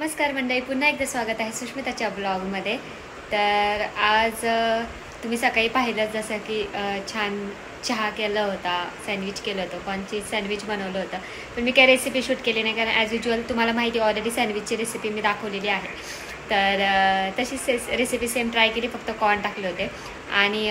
नमस्कार मंडळी, पुन्हा एकदा स्वागत आहे सुष्मिताच्या ब्लॉगमध्ये। तर आज तुम्ही सकाळी पाहिलं जसं की छान चहा केला होता, सँडविच केलं होतं, कॉर्नचीज सँडविच बनवलं होतं। पण मी काही रेसिपी शूट केली नाही, कारण ॲज युजल तुम्हाला माहिती ऑलरेडी सँडविचची रेसिपी मी दाखवलेली आहे। तर तशीच रेसिपी सेम ट्राय केली, फक्त कॉर्न टाकले होते। आणि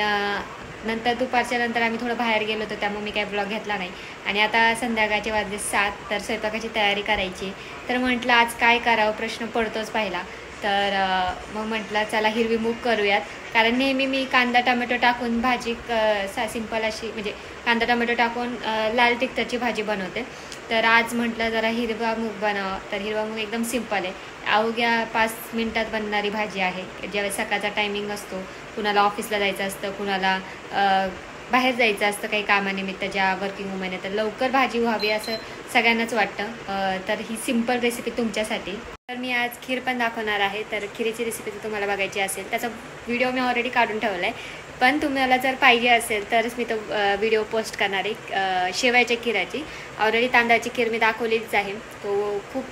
नंतर दुपारच्या नंतर आम्ही थोडं बाहेर गेलो होतो, त्यामुळे मी काही ब्लॉग घेतला नाही। आणि आता संध्याकाळचे वाजले 7, तर स्वयंपाकाची तयारी करायची। तर म्हटलं आज काय करावं प्रश्न पडतोच पहिला। तर मग म्हटलं चला हिरवी मूग करूयात, कारण नेहमी मी कांदा टोमॅटो टाकून भाजी सिंपल अशी म्हणजे कांदा टोमॅटो टाकून लाल तिखटाची भाजी बनवते। तर आज म्हटलं जरा हिरवा मूग बनावं। तर हिरवा मूग एकदम सिंपल आहे, अवघ्या 5 मिनिटात बनणारी भाजी आहे। ज्यावेळेस सकाळचा टायमिंग असतो, कुणाला ऑफिसला जायचं असतं, कुणाला बाहेर जायचं असतं काही कामानिमित्त, ज्या वर्किंग वुमन आहे, तर लवकर भाजी व्हावी असं सगळ्यांनाच वाटतं। तर ही सिंपल रेसिपी तुमच्यासाठी। तर मी आज खीर पण दाखवणार आहे। तर खिरीची रेसिपी जर तुम्हाला बघायची असेल, त्याचा व्हिडिओ मी ऑलरेडी काढून ठेवला आहे, पण तुम्हाला जर पाहिजे असेल तरच मी तो व्हिडिओ पोस्ट करणार आहे। शेवयाच्या खीराची ऑलरेडी तांदळाची खीर मी दाखवलीच आहे, तो खूप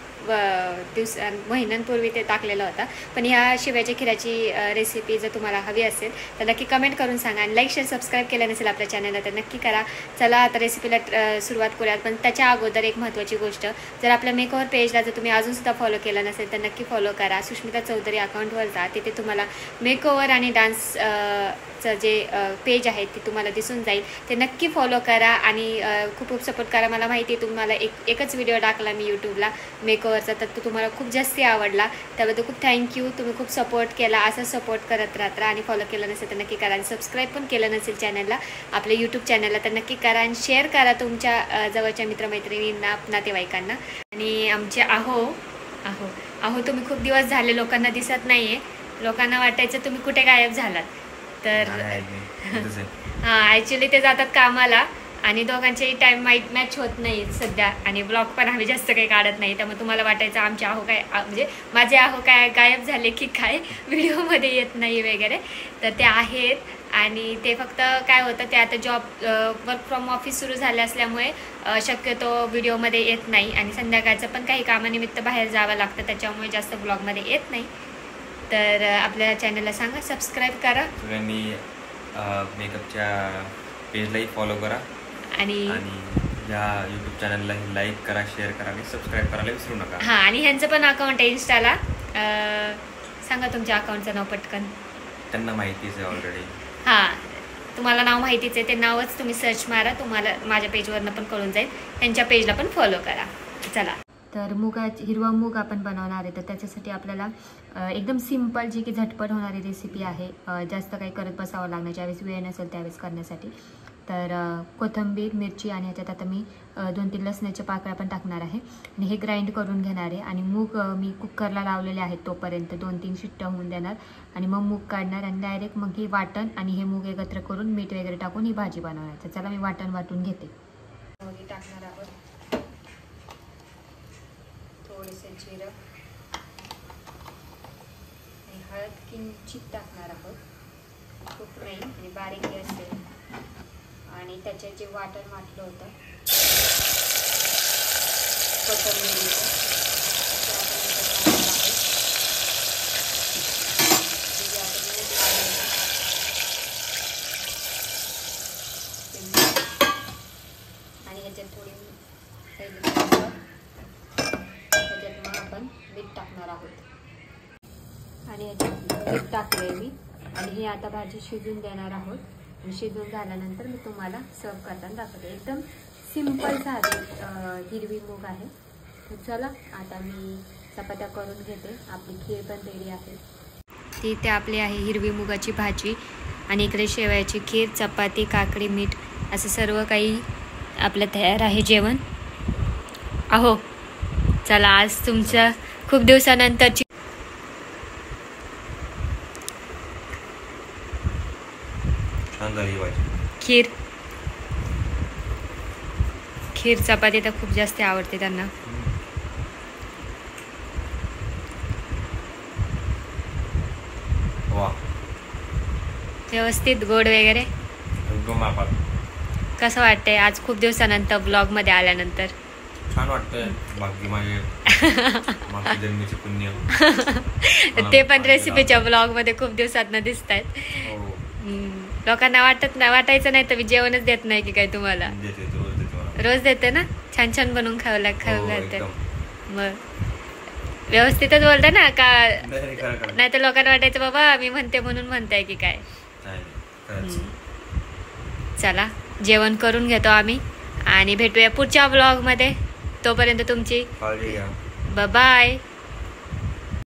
महिन्यांपूर्वी ते टाकलेला होता। पण ह्या शेवयाच्या खीराची रेसिपी जर तुम्हाला हवी असेल तर नक्की कमेंट करून सांगा, आणि लाईक शेअर सबस्क्राईब केलं नसेल आपल्या चॅनलला तर नक्की करा। चला आता रेसिपीला सुरुवात करूयात। पण त्याच्या अगोदर एक महत्त्वाची गोष्ट, जर आपल्या मेकओव्हर पेजला जर तुम्ही अजूनसुद्धा फॉलो केलं नसेल तर नक्की फॉलो करा। सुष्मिता चौधरी अकाउंटवर जा, तिथे तुम्हाला मेकओव्हर आणि डान्सचं जे पेज आहे ते तुम्हाला दिसून जाईल, ते नक्की फॉलो करा आणि खूप खूप सपोर्ट करा। मला माहिती आहे तुम्हाला एकच व्हिडिओ टाकला मी यूट्यूबला मेकओव्हरचा, तर तो तुम्हाला खूप जास्त आवडला, त्याबद्दल खूप थँक्यू। तुम्ही खूप सपोर्ट केला, असं सपोर्ट करत राहता। आणि फॉलो केलं नसेल तर नक्की करा, आणि सबस्क्राईब पण केलं नसेल चॅनलला, आपल्या यूट्यूब चॅनलला, तर नक्की करा आणि शेअर करा तुमच्या जवळच्या मित्रमैत्रिणींना, नातेवाईकांना। आणि आमचे आहो तुम्ही खूप दिवस झाले लोकांना दिसत नाही आहे, लोकांना वाटायचं तुम्ही कुठे गायब झालात। तर हां, ॲक्च्युली ते जातात कामाला आणि दोघांचेही टाईम मॅच होत नाही सध्या, आणि ब्लॉग पण आम्ही जास्त काही काढत नाही, त्यामुळे तुम्हाला वाटायचं आमचे काय म्हणजे माझे काय गायब झाले की काय, व्हिडिओमध्ये येत नाही वगैरे। तर ते आहेत, आणि ते फक्त काय होतं, ते आता जॉब वर्क फ्रॉम ऑफिस सुरू झाले असल्यामुळे शक्यतो व्हिडिओमध्ये येत नाही, आणि संध्याकाळचं पण काही कामानिमित्त बाहेर जावं लागतं, त्याच्यामुळे जास्त ब्लॉगमध्ये येत नाही। तर आपल्या चॅनलला सांगा सबस्क्राईब करा, सगळ्यांनी मेकअपच्या पेजलाही फॉलो करा, आणि या यूट्यूब चॅनलला लाईक करा, शेअर करा आणि सबस्क्राईब करायला विसरू नका। हां, आणि ह्यांचं पण अकाउंट आहे इन्स्टाला, सांगा तुमच्या अकाउंटचं नाव पटकन। त्यांना माहितीच आहे ऑलरेडी। हां, तुम्हाला नाव माहितीच आहे, ते नावच तुम्ही सर्च मारा, तुम्हाला माझ्या पेजवरनं पण कळून जाईल। त्यांच्या पेजला पण फॉलो करा। चला, तर हिरवा मूग आपण बनवणार आहे, तर त्याच्यासाठी आपल्याला एकदम सिंपल जी की झटपट होणारी रेसिपी आहे, जास्त काही करत बसावं लागणार, ज्यावेळेस वेळ नसेल त्यावेळेस करण्यासाठी। तर कोथिंबीर, मिरची, आणि ह्याच्यात आता मी 2-3 लसणाच्या पाकळ्या पण टाकणार आहे, आणि हे ग्राइंड करून घेणार आहे। आणि मूग मी कुकरला लावलेले आहेत, तोपर्यंत 2-3 शिट्ट्या होऊन देणार, आणि मग मूग काढणार, आणि डायरेक्ट मग ही वाटण आणि हे मूग एकत्र करून मीठ वगैरे टाकून ही भाजी बनवणार। तर चला मी वाटण वाटून घेते। टाकणार आहोत थोडेसे जिरं आणि हळद किंचित टाकणार आहोत, खूप नाही, आणि बारीक असेल। आणि त्याच्यात जे वाटण वाटलं होतं कोथिंबीरीचं, आणि ह्याच्यात थोडी ह्याच्यात मग आपण मीठ टाकणार आहोत, आणि ह्याच्यात मीठ टाकले मी, आणि ही आता भाजी शिजून देणार आहोत। आणि शिजून झाल्यानंतर मी तुम्हाला सर्व करताना दाखवते। एकदम सिंपल साधी हिरवी मूग आहे। तर चला आता मी चपात्या करून घेते, आपली खीर पण रेडी आहे। ती ते आपली आहे हिरवी मुगाची भाजी, आणि इकडे शेवयाची खीर, चपाती, काकडी, मीठ असं सर्व काही आपलं तयार आहे जेवण। चला आज तुमच्या खूप दिवसानंतरची खीर चपाती तर खूप जास्त आवडते त्यांना। व्यवस्थित गोड वगैरे कसं वाटतंय आज खूप दिवसानंतर ब्लॉग मध्ये आल्यानंतर? छान वाटतंय, बाकी माझे मागच्या जन्मीचे पुण्य. ते पण रेसिपीच्या ब्लॉग मध्ये खूप दिवसात दिसत आहेत. हो. लोकांना वाटायचं नाही तर मी जेवणच देत नाही की काय तुम्हाला. रोज देते ना, छान छान बनवून खावं लागतं. मग व्यवस्थितच बोलता ना का, नाही तर लोकांना वाटायचं बाबा मी म्हणते म्हणून म्हणताय की काय. चला जेवण करून घेतो आम्ही आणि भेटूया पुढच्या ब्लॉग मध्ये. तोपर्यंत तुमची काळजी घ्या. बाय.